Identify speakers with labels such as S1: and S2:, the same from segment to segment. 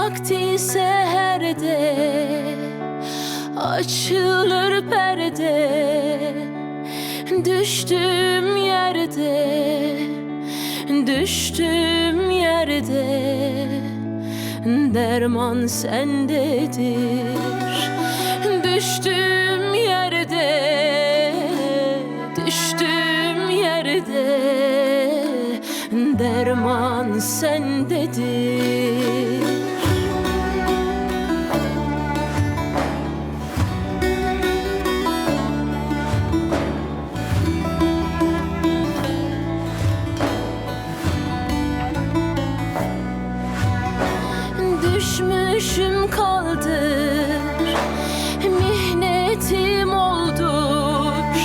S1: vakti seherde açılır perde. Düştüğüm yerde derman sendedir. Düştüğüm yerde derman sendedir. Düşmüşüm kaldır, mihnetim oldur.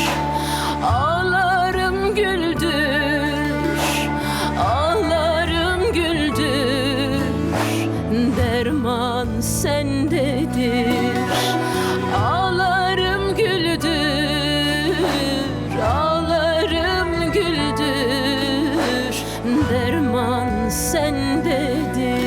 S1: Ağlarım güldür, derman sendedir. Ağlarım güldür, derman sendedir.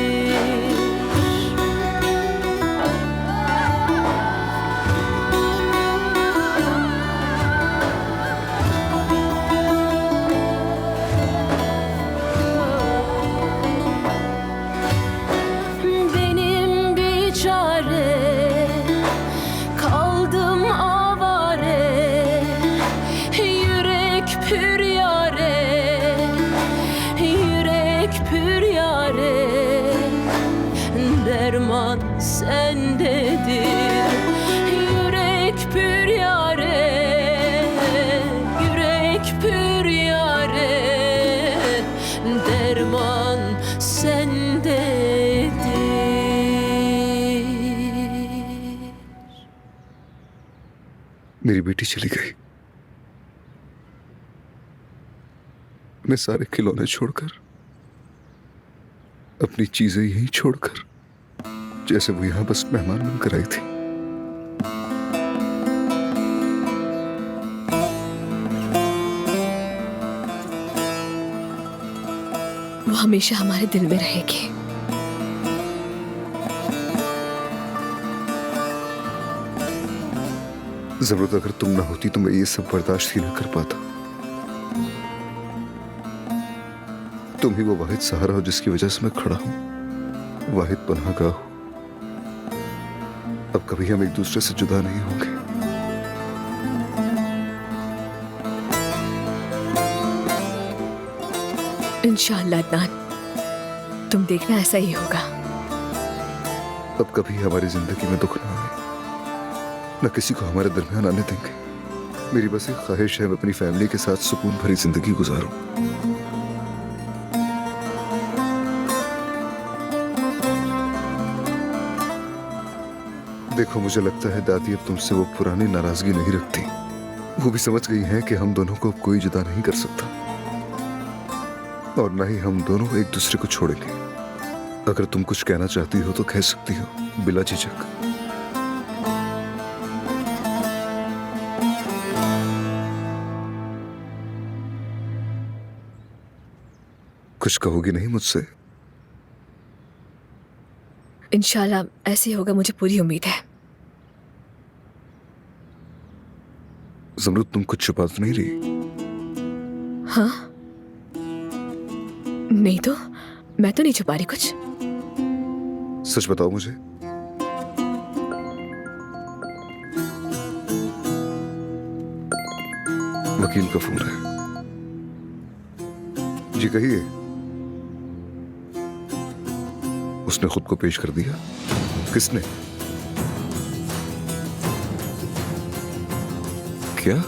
S1: Derman sendedir. Yürek pür yare, derman sendedir.
S2: मेरी बेटी चली गई। मैं सारे खिलौने छोड़कर, अपनी चीजें यहीं छोड़कर, जैसे वो यहां बस मेहमान बनकर आई थी।
S1: वो हमेशा हमारे दिल में रहेगी।
S2: जरूरत अगर तुम ना होती तो मैं ये सब बर्दाश्त ही ना कर पाता। तुम ही वो वाहिद सहारा हो जिसकी वजह से मैं खड़ा हूं, वाहिद पनाहगाह हो। अब कभी हम एक दूसरे से जुदा नहीं होंगे।
S1: इंशाअल्लाह अदनान, तुम देखना ऐसा ही होगा।
S2: अब कभी हमारी जिंदगी में दुख ना आए, न किसी को हमारे दरमियान आने देंगे। मेरी बस एक ख्वाहिश है, मैं अपनी फैमिली के साथ सुकून भरी जिंदगी गुजारूं। देखो, मुझे लगता है दादी अब तुमसे वो पुरानी नाराजगी नहीं रखती। वो भी समझ गई है कि हम दोनों को अब कोई जुदा नहीं कर सकता, और ना ही हम दोनों एक दूसरे को छोड़ेंगे। अगर तुम कुछ कहना चाहती हो तो कह सकती हो, बिला झिझक। कुछ कहोगी नहीं मुझसे?
S1: इंशाल्लाह ऐसे ही होगा, मुझे पूरी उम्मीद है।
S2: ज़मरुद, तुम कुछ छुपा तो नहीं रही?
S1: हाँ, नहीं तो मैं तो नहीं छुपा रही कुछ।
S2: सच बताओ मुझे। वकील का फोन है। जी कहिए। उसने खुद को पेश कर दिया? किसने? क्या?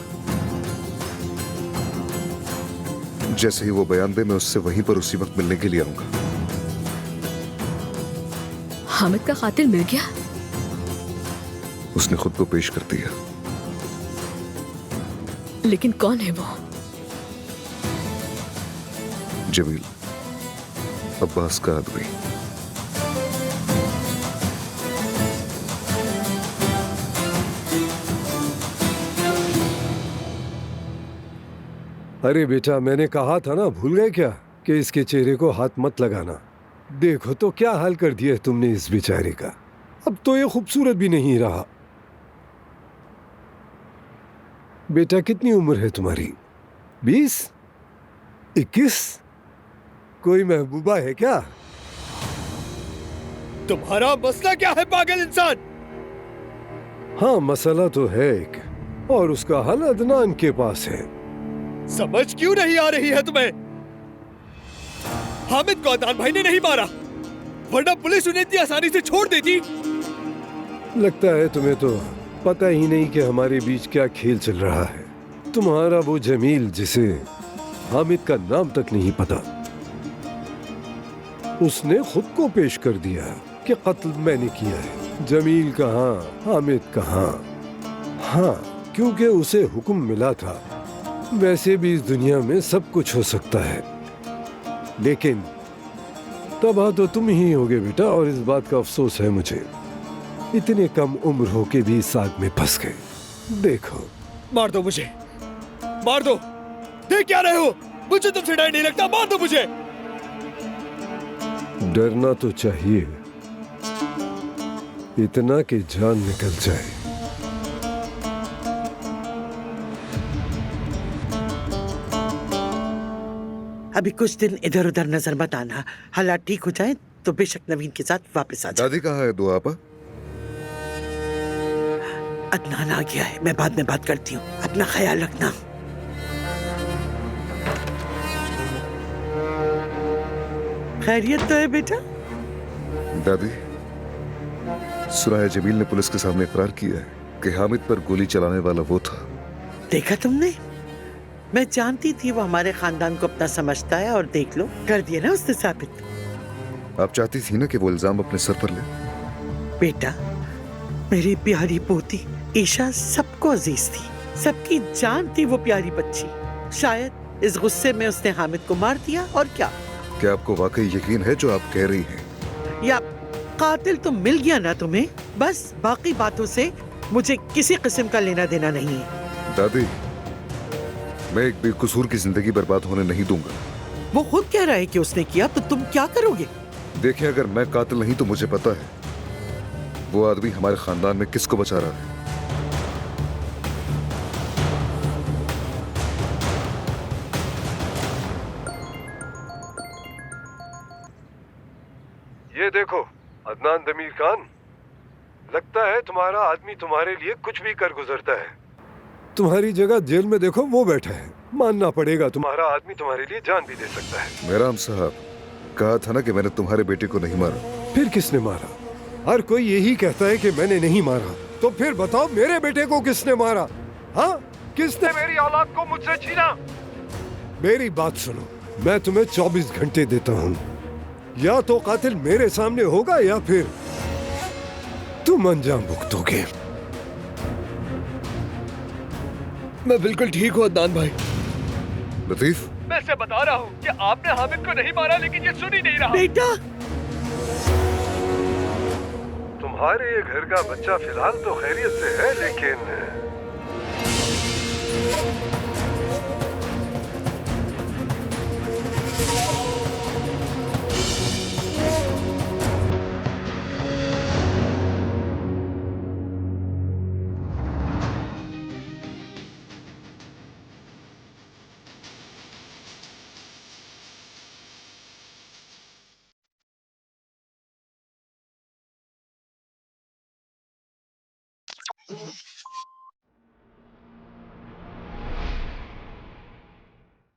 S2: जैसे ही वो बयान दे मैं उससे वहीं पर उसी वक्त मिलने के लिए आऊंगा।
S1: हामिद का कातिल मिल गया?
S2: उसने खुद को पेश कर दिया।
S1: लेकिन कौन है वो?
S2: जमील, अब्बास का आदमी।
S3: अरे बेटा, मैंने कहा था ना, भूल गए क्या कि इसके चेहरे को हाथ मत लगाना। देखो तो क्या हाल कर दिया है तुमने इस बेचारे का। अब तो ये खूबसूरत भी नहीं रहा। बेटा कितनी उम्र है तुम्हारी? 20? 21? कोई महबूबा है क्या?
S4: तुम्हारा मसला क्या है पागल इंसान?
S3: हाँ, मसला तो है एक, और उसका हल अदनान के पास है।
S4: समझ क्यों नहीं आ रही है तुम्हें? हामिद को अदनान भाई ने नहीं मारा, वरना पुलिस उन्हें इतनी आसानी से छोड़ देती।
S3: लगता है तुम्हें तो पता ही नहीं कि हमारे बीच क्या खेल चल रहा है। तुम्हारा वो जमील जिसे हामिद का नाम तक नहीं पता, उसने खुद को पेश कर दिया कि कत्ल मैंने किया है। जमील कहाँ, हामिद कहाँ? हाँ, क्योंकि उसे हुक्म मिला था। वैसे भी इस दुनिया में सब कुछ हो सकता है, लेकिन तबाह तो तुम ही होगे बेटा, और इस बात का अफसोस है मुझे। इतने कम उम्र हो के भी इस आग में फंस गए। देखो,
S4: मार दो मुझे, मार दो। देख क्या रहे हो? मुझे तुमसे डर नहीं लगता, मार दो मुझे।
S3: डरना तो चाहिए, इतना कि जान निकल जाए।
S5: अभी कुछ दिन इधर उधर नजर मत आना। हालात ठीक हो जाए तो बेशक नवीन के साथ वापस आ जा।
S2: दादी कहाँ है दुआ आपा?
S5: अदनान आ गया है, मैं बाद में बात करती हूँ। अपना ख्याल रखना। खैरियत तो है बेटा?
S2: दादी, सुना है जमील ने पुलिस के सामने इकरार किया है कि हामिद पर गोली चलाने वाला वो था।
S5: देखा तुमने? मैं जानती थी वो हमारे खानदान को अपना समझता है, और देख लो, कर दिया ना उसने साबित।
S2: आप चाहती थी ना कि वो इल्जाम अपने सर पर ले?
S5: बेटा, मेरी प्यारी पोती ईशा सबको अजीज थी, सबकी जान थी वो प्यारी बच्ची। शायद इस गुस्से में उसने हामिद को मार दिया, और क्या?
S2: क्या आपको वाकई यकीन है जो आप कह रही हैं?
S5: या कातिल तो मिल गया ना तुम्हें, बस बाकी बातों से मुझे किसी किस्म का लेना देना नहीं है।
S2: दादी, मैं एक बेकसूर की जिंदगी बर्बाद होने नहीं दूंगा।
S5: वो खुद कह रहा है कि उसने किया, तो तुम क्या करोगे?
S2: देखिए, अगर मैं कातिल नहीं तो मुझे पता है वो आदमी हमारे खानदान में किसको बचा रहा है।
S3: ये देखो अदनान दमीर खान, लगता है तुम्हारा आदमी तुम्हारे लिए कुछ भी कर गुजरता है। तुम्हारी जगह जेल में देखो वो बैठा है। मानना पड़ेगा, तुम्हारा आदमी तुम्हारे लिए जान भी दे सकता है।
S2: मेहराम साहब, कहा था ना कि मैंने तुम्हारे बेटे को नहीं मारा।
S3: फिर किसने मारा? हर कोई यही कहता है कि मैंने नहीं मारा, तो फिर बताओ मेरे बेटे को किसने मारा? हाँ, किसने मेरी औलाद को मुझसे छीना? मेरी बात सुनो, मैं तुम्हें 24 घंटे देता हूँ। या तो कातिल मेरे सामने होगा या फिर तुम अंजाम भुगतोगे।
S4: मैं बिल्कुल ठीक हूँ अदनान भाई।
S2: लतीफ,
S4: मैं से बता रहा हूँ कि आपने हामिद को नहीं मारा, लेकिन ये सुन ही नहीं रहा।
S5: बेटा,
S3: तुम्हारे ये घर का बच्चा फिलहाल तो खैरियत से है, लेकिन